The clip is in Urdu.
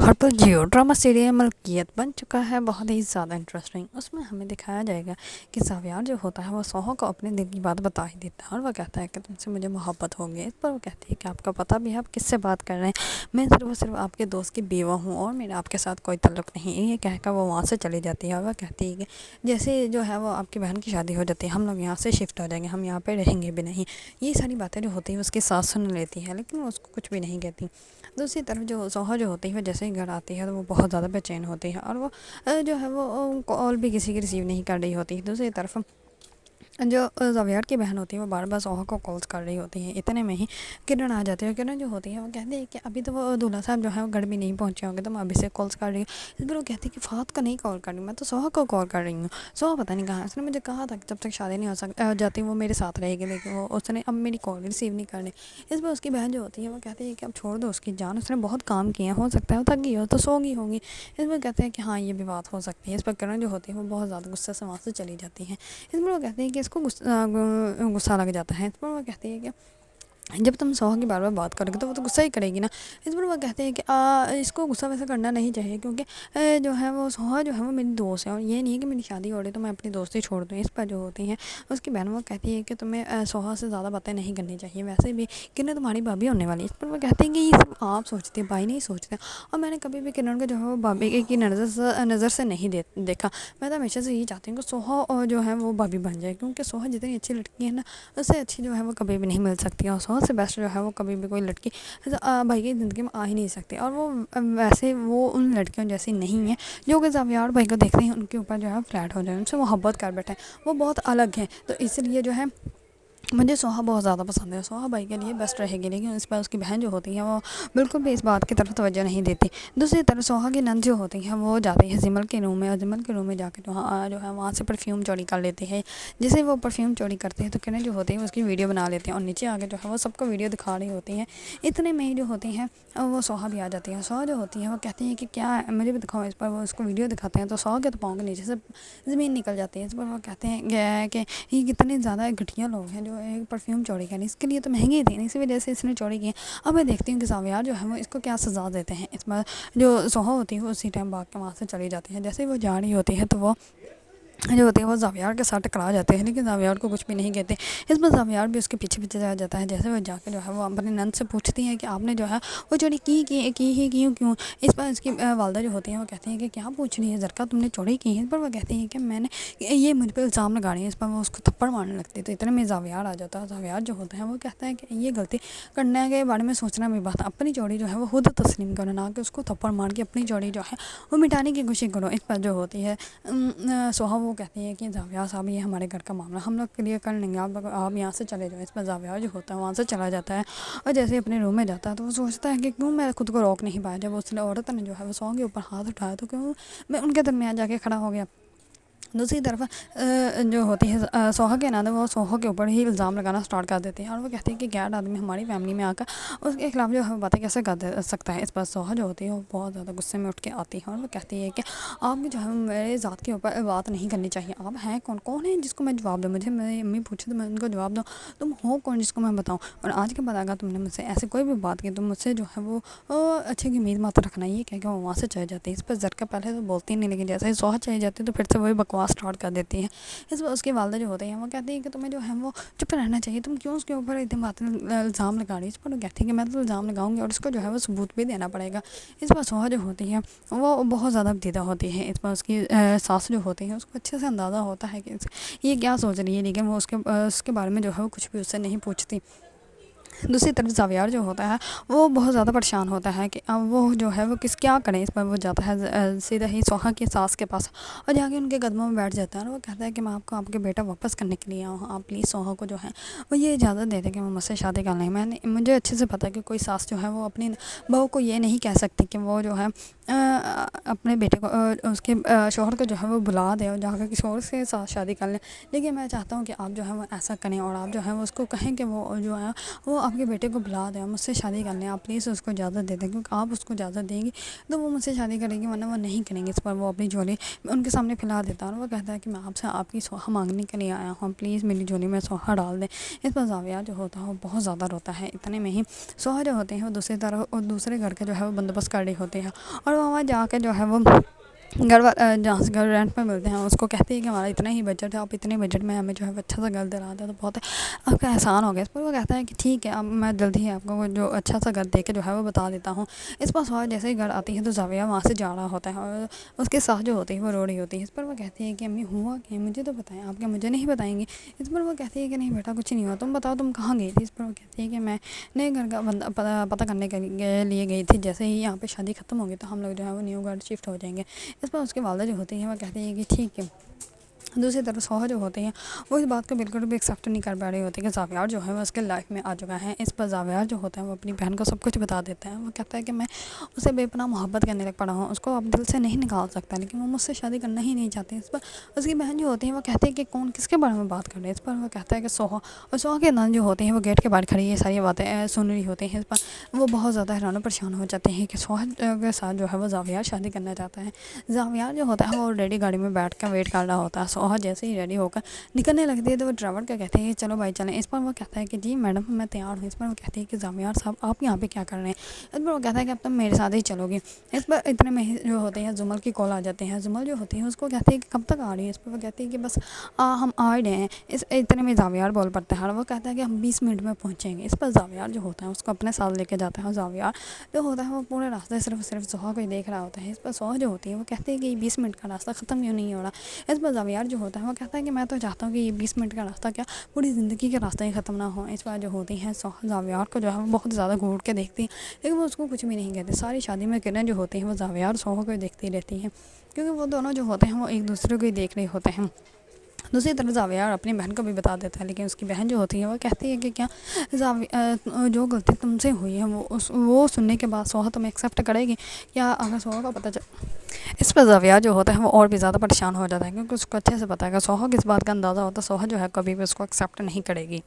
ہر پر جیو ڈرامہ سیریل ملکیت بن چکا ہے، بہت ہی زیادہ انٹرسٹنگ۔ اس میں ہمیں دکھایا جائے گا کہ ساویار جو ہوتا ہے وہ سوہا کو اپنے دل کی بات بتا ہی دیتا ہے، اور وہ کہتا ہے کہ تم سے مجھے محبت ہوگی۔ اس پر وہ کہتی ہے کہ آپ کا پتہ بھی ہے آپ کس سے بات کر رہے ہیں، میں صرف آپ کے دوست کی بیوہ ہوں اور میرا آپ کے ساتھ کوئی تعلق نہیں۔ یہ کہہ کر وہ وہاں سے چلی جاتی ہے، اور وہ کہتی ہے کہ جیسے جو ہے وہ آپ کی بہن کی شادی ہو جاتی ہے، ہم لوگ یہاں سے شفٹ ہو جائیں گے، ہم یہاں پہ رہیں گے بھی نہیں۔ یہ ساری باتیں جو ہوتی ہیں اس کی ساس سن لیتی ہے، لیکن وہ اس کو کچھ بھی نہیں کہتی۔ دوسری طرف جو سوہا جو ہوتی ہے وہ جیسے ہی گھر آتی ہے تو وہ بہت زیادہ بے چین ہوتی ہے، اور وہ جو ہے وہ کال بھی کسی کی ریسیو نہیں کر رہی ہوتی۔ دوسری طرف جو زاویار کی بہن ہوتی ہے وہ بار بار سوہا کو کالز کر رہی ہوتی ہیں۔ اتنے میں ہی کرن آ جاتی ہے، اور کرن جو ہوتی ہے وہ کہتی ہے کہ ابھی تو وہ دولہا صاحب جو ہے وہ گھر بھی نہیں پہنچے ہوں گے، تو میں ابھی سے کالز کر رہی ہوں۔ اس پر وہ کہتی ہے کہ فہد کو نہیں کال کر رہی ہوں، میں تو سوہا کو کال کر رہی ہوں۔ سوہا پتہ نہیں کہاں ہے، اس نے مجھے کہا تھا کہ جب تک شادی نہیں ہو جاتی وہ میرے ساتھ رہے گی، لیکن وہ اس نے اب میری کال ریسیو نہیں کر رہی۔ اس پر اس کی بہن جو ہوتی ہے وہ کہتی ہے کہ اب چھوڑ دو اس کی جان، اس نے بہت کام کیا، ہو سکتا ہے وہ تھک گئی ہو تو سو گئی ہوگی۔ اس پر کہتے ہیں کہ ہاں یہ بھی بات ہو سکتی ہے۔ اس پر کرن جو ہوتی ہے وہ بہت زیادہ غصے سے وہاں سے چلی جاتی ہے۔ اس پر وہ کہتے ہیں کہ اس کو غصہ لگ جاتا ہے۔ اس پر وہ کہتی ہے کہ جب تم سوہا کی بار بار بات کرو گے تو وہ تو غصہ ہی کرے گی نا۔ اس پر وہ کہتے ہیں کہ اس کو غصہ ویسے کرنا نہیں چاہیے، کیونکہ جو ہے وہ سوہا جو ہے وہ میری دوست ہے، اور یہ نہیں ہے کہ میری شادی ہو رہی تو میں اپنی دوستی چھوڑ دوں۔ اس پر جو ہوتی ہیں اس کی بہن وہ کہتی ہے کہ تمہیں سوہا سے زیادہ باتیں نہیں کرنی چاہیے، ویسے بھی کرن تمہاری بھابھی ہونے والی ہے۔ اس پر وہ کہتے ہیں کہ یہ سب آپ سوچتے ہیں، بھائی نہیں سوچتے، اور میں نے کبھی بھی کرن کو جو ہے وہ بھابھی کی نظر سے نہیں دیکھا۔ میں تو ہمیشہ سے یہی چاہتی ہوں کہ سوہا جو ہے وہ بھابھی بن جائے، کیونکہ سوہا جتنی اچھی لڑکی ہے نا اس سے اچھی جو ہے وہ کبھی بھی نہیں مل سکتی، اور سوہا سے بیسٹ جو ہے وہ کبھی بھی کوئی لڑکی بھائی کی زندگی میں آ ہی نہیں سکتی۔ اور وہ ویسے وہ ان لڑکیوں جیسی نہیں ہے جو کہ زاویار بھائی کو دیکھتے ہیں ان کے اوپر جو ہے فلیٹ ہو جائے، ان سے محبت کر بیٹھے، وہ بہت الگ ہیں۔ تو اس لیے جو ہے مجھے سوہا بہت زیادہ پسند ہے، سوہا بھائی کے لیے بیسٹ رہے گی، لیکن اس پر اس کی بہن جو ہوتی ہے وہ بالکل بھی اس بات کی طرف توجہ نہیں دیتی۔ دوسری طرف سوہا کی نند جو ہوتی ہے وہ جاتی ہے زمل کے روم میں، اور زمل کے روم میں جا کے جو ہے وہاں سے پرفیوم چوری کر لیتے ہیں۔ جسے وہ پرفیوم چوری کرتے ہیں تو کرن جو ہوتے ہیں وہ اس کی ویڈیو بنا لیتے ہیں، اور نیچے آ کے جو ہے وہ سب کو ویڈیو دکھا رہی ہوتی ہیں۔ اتنے میں ہی جو ہوتی ہیں وہ سوہا بھی آ جاتی ہے۔ سوہا جو ہوتی ہے وہ کہتی ہیں کہ کیا ہے مجھے بھی دکھاؤ۔ اس پر وہ اس کو ویڈیو دکھاتے ہیں تو سوہا کے تو پاؤں کے نیچے سے زمین نکل جاتی ہے۔ اس پر وہ کہتے ہیں کہ یہ کتنے زیادہ گھٹیا لوگ ہیں جو ایک پرفیوم چوری کریں، اس کے لیے تو مہنگی تھی، اسی وجہ سے اس نے چوری کی ہے۔ اب میں دیکھتی ہوں کہ زاویار جو ہے وہ اس کو کیا سزا دیتے ہیں۔ اس پر جو سوہا ہوتی ہے وہ اسی ٹائم بھاگ کے وہاں سے چلی جاتی ہے۔ جیسے ہی وہ جا رہی ہوتی ہے تو وہ جو ہوتے ہیں وہ زاویار کے ساتھ ٹکرا جاتے ہیں، لیکن زاویار کو کچھ بھی نہیں کہتے۔ اس پر زاویار بھی اس کے پیچھے پیچھے جاتا ہے۔ جیسے وہ جا کے جو ہے وہ اپنے نند سے پوچھتی ہے کہ آپ نے جو ہے وہ چوری کی کیوں۔ اس پر اس کی والدہ جو ہوتی ہیں وہ کہتی ہیں کہ کیا پوچھ رہی ہے زرکا، تم نے چوری کی ہے۔ اس پر وہ کہتی ہیں کہ میں نے یہ مجھ پہ الزام لگا رہی ہے۔ اس پر وہ اس کو تھپڑ مارنے لگتی ہے، تو اتنے میں زاویار آ جاتا ہے۔ زاویار جو ہوتا ہے وہ کہتا ہے کہ یہ غلطی کرنے کے بارے میں سوچنا بھی بات، اپنی چوری جو ہے وہ خود تسلیم کرو، نہ کہ اس کو تھپڑ مار کے اپنی چوری جو ہے وہ مٹانے کی کوشش کرو۔ اس پر جو ہوتی ہے سوہا وہ کہتی ہے کہ زاویار صاحب یہ ہمارے گھر کا معاملہ ہم لوگ کلیئر کر لیں گے، آپ یہاں سے چلے جاؤ۔ اس پر زاویار جو ہوتا ہے وہاں سے چلا جاتا ہے، اور جیسے ہی اپنے روم میں جاتا ہے تو وہ سوچتا ہے کہ کیوں میں خود کو روک نہیں پایا۔ جب اس عورت نے جو ہے وہ سوہا کے اوپر ہاتھ اٹھایا تو کیوں میں ان کے درمیان جا کے کھڑا ہو گیا۔ دوسری طرف جو ہوتی ہے سوہا کے نانا وہ سوہا کے اوپر ہی الزام لگانا سٹارٹ کر دیتے ہیں، اور وہ کہتے ہیں کہ غیر آدمی ہماری فیملی میں آ کر اس کے خلاف جو ہے باتیں کیسے کر سکتا ہے۔ اس پر سوہا جو ہوتی ہے وہ بہت زیادہ غصے میں اٹھ کے آتی ہے، اور وہ کہتی ہے کہ آپ جو ہے میرے ذات کے اوپر بات نہیں کرنی چاہیے۔ آپ ہیں کون ہیں جس کو میں جواب دوں؟ مجھے میری امی پوچھے تو میں ان کو جواب دوں؟ تم ہو کون جس کو میں بتاؤں؟ اور آج کے بعد اگر تم نے مجھ سے ایسے کوئی بھی بات کی تو مجھ سے جو ہے وہ اچھے کی امید مت رکھنا۔ یہ کہہ کے وہ وہاں سے چلے جاتی ہے۔ اس پر زرکا پہلے تو بولتی نہیں، لیکن جیسے ہی سوہا چلی جاتی ہے تو پھر سے وہی بکواس اسٹارٹ کر دیتی ہے۔ اس پر اس کی والدہ جو ہوتی ہیں وہ کہتی ہیں کہ تمہیں جو ہے وہ چپ رہنا چاہیے، تم کیوں اس کے اوپر اتنے باتیں الزام لگا رہی ہے۔ اس پر وہ کہتی ہے کہ میں تو الزام لگاؤں گی اور اس کو جو ہے وہ ثبوت بھی دینا پڑے گا۔ اس پر سوہا جو ہوتی ہے وہ بہت زیادہ بدیدہ ہوتی ہے۔ اس پر اس کی ساس جو ہوتی ہے اس کو اچھے سے اندازہ ہوتا ہے کہ یہ کیا سوچ رہی ہے، لیکن وہ اس کے بارے میں جو ہے وہ کچھ بھی اس سے نہیں پوچھتی۔ دوسری طرف زاویار جو ہوتا ہے وہ بہت زیادہ پریشان ہوتا ہے کہ اب وہ جو ہے وہ کیا کریں۔ اس پر وہ جاتا ہے سیدھا ہی سوہا کی ساس کے پاس، اور جا کے ان کے قدموں میں بیٹھ جاتا ہے، اور وہ کہتا ہے کہ میں آپ کو آپ کے بیٹا واپس کرنے کے لیے آؤں ہوں، آپ پلیز سوہا کو جو ہے وہ یہ اجازت دے دیں کہ وہ مجھ سے شادی کر لیں۔ مجھے اچھے سے پتہ ہے کہ کوئی ساس جو ہے وہ اپنی بہو کو یہ نہیں کہہ سکتی کہ وہ جو ہے اپنے بیٹے کو اس کے شوہر کو جو ہے وہ بلا دے اور جا کے کسی اور کے ساتھ شادی کر لیں، لیکن میں چاہتا ہوں کہ آپ جو ہے وہ ایسا کریں، اور آپ جو ہے وہ اس کو کہیں کہ وہ جو ہے وہ آپ کے بیٹے کو بلا دیں، مجھ سے شادی کر لیں، آپ پلیز اس کو اجازت دے دیں، کیونکہ آپ اس کو اجازت دیں گی تو وہ مجھ سے شادی کرے گی، ورنہ وہ نہیں کریں گے۔ اس پر وہ اپنی جھولی ان کے سامنے پھیلا دیتا ہے اور وہ کہتا ہے کہ میں آپ سے آپ کی سوہا مانگنے کے لیے آیا ہوں، پلیز میری جھولی میں سوہا ڈال دیں۔ اس پر زاویہ جو ہوتا ہے وہ بہت زیادہ روتا ہے۔ اتنے میں ہی سوہا جو ہوتے ہیں وہ دوسری طرف اور دوسرے گھر کا جو ہے وہ بندوبست کر رہے ہوتے ہیں، اور وہ وہاں جا کے جو ہے وہ جہاں سے گھر رینٹ پہ ملتے ہیں اس کو کہتے ہیں کہ ہمارا اتنا ہی بجٹ ہے، آپ اتنے بجٹ میں ہمیں جو ہے اچھا سا گھر دلا دیں تو بہت آپ کا احسان ہو گیا۔ اس پر وہ کہتا ہے کہ ٹھیک ہے، اب میں جلدی ہی آپ کو وہ جو اچھا سا گھر دے کے جو ہے وہ بتا دیتا ہوں۔ اس پر سوہا جیسے ہی گھر آتی ہے تو زاویہ وہاں سے جا رہا ہوتا ہے اور اس کے ساتھ جو ہوتی ہے وہ رو رہی ہوتی ہے۔ اس پر وہ کہتی ہے کہ امی ہوا کہ مجھے تو بتائیں، آپ کیا مجھے نہیں بتائیں گے؟ اس پر وہ کہتی ہے کہ نہیں بیٹا کچھ نہیں ہوا، تم بتاؤ تم کہاں گئی تھی؟ اس پر وہ کہتی ہے کہ میں نئے گھر کا پتہ کرنے کے لیے گئی تھی، جیسے ہی یہاں پہ شادی ختم ہوگی تو ہم لوگ جو ہے وہ نیو گھر شفٹ ہو جائیں گے۔ اس پر اس کی والدہ جو ہوتی ہے وہ کہتی ہے کہ ٹھیک ہے۔ دوسری طرف سوہا جو ہوتے ہیں وہ اس بات کو بالکل بھی ایکسیپٹ نہیں کر پا رہے ہوتے کہ زاویہ جو ہے وہ اس کے لائف میں آ چکا ہے۔ اس پر زاویہ جو ہوتا ہے وہ اپنی بہن کو سب کچھ بتا دیتا ہے۔ وہ کہتا ہے کہ میں اسے بے پناہ محبت کرنے لگ پڑا ہوں، اس کو اب دل سے نہیں نکال سکتا، لیکن وہ مجھ سے شادی کرنا ہی نہیں چاہتے۔ اس پر اس کی بہن جو ہوتی ہے وہ کہتی ہے کہ کون کس کے بارے میں بات کر رہے ہیں؟ اس پر وہ کہتا ہے کہ سوہا، اور سوہا کے نان جو ہوتے ہیں وہ گیٹ کے باہر کھڑی یہ ساری باتیں سن رہی ہوتی ہیں۔ اس پر وہ بہت زیادہ حیران و پریشان ہو جاتے ہیں کہ سوہا کے ساتھ جو ہے وہ زاویہ شادی کرنا چاہتا ہے۔ زاویہ جو ہوتا ہے وہ آلریڈی گاڑی میں بیٹھ کر ویٹ کر رہا ہوتا ہے۔ سوہا جیسے ہی ریڈی ہو کر نکلنے لگتی ہے تو وہ ڈرائیور کا کہتے ہیں کہ چلو بھائی چلیں۔ اس پر وہ کہتا ہے کہ جی میڈم میں تیار ہوں۔ اس پر وہ کہتی ہے کہ زاویہ صاحب آپ یہاں پہ کیا کر رہے ہیں؟ اس پر وہ کہتا ہے کہ اب تم میرے ساتھ ہی چلو گی۔ اس پر اتنے میں ہی جو ہوتے ہیں زمل کی کال آ جاتے ہیں۔ زمل جو ہوتی ہے اس کو کہتے ہیں کہ کب تک آ رہی ہے؟ اس پر وہ کہتی ہے کہ بس ہم آ ہی رہے ہیں۔ اتنے میں زاویہ بول پڑتا ہے اور وہ کہتا ہے کہ ہم 20 منٹ میں پہنچیں گے۔ اس پر زاویہ جو ہوتا ہے اس کو اپنے ساتھ لے کے جاتا ہے، اور زاویہ جو ہوتا ہے وہ پورے راستے صرف سوہا کو ہی دیکھ رہا ہوتا ہے۔ اس پر سوہا جو ہوتی ہے وہ کہتے ہیں کہ یہ 20 منٹ کا راستہ ختم کیوں نہیں ہو رہا؟ اس پر زاویہ جو ہوتا ہے وہ کہتا ہے کہ میں تو چاہتا ہوں کہ یہ 20 منٹ کا راستہ کیا پوری زندگی کے راستے ہی ختم نہ ہو۔ اس پر جو ہوتی ہیں سوہا زاویہ کو جو ہے وہ بہت زیادہ گھور کے دیکھتی ہیں، لیکن وہ اس کو کچھ بھی نہیں کہتے۔ ساری شادی میں کرن جو ہوتی ہیں وہ زاویہ اور سوہا کو ہی دیکھتی رہتی ہیں، کیونکہ وہ دونوں جو ہوتے ہیں وہ ایک دوسرے کو ہی دیکھ رہے ہوتے ہیں۔ دوسری طرف زاویہ اپنی بہن کو بھی بتا دیتا ہے، لیکن اس کی بہن جو ہوتی ہے وہ کہتی ہے کہ کیا جو غلطی تم سے ہوئی ہے وہ سننے کے بعد سوہا تمہیں ایکسیپٹ کرے گی؟ یا اگر سوہا کو پتہ چل، اس پر زاویہ جو ہوتا ہے وہ اور بھی زیادہ پریشان ہو جاتا ہے، کیونکہ اس کو اچھے سے پتہ ہے کہ سوہا کس بات کا اندازہ ہوتا ہے، سوہا جو ہے کبھی بھی اس کو ایکسیپٹ نہیں کرے گی۔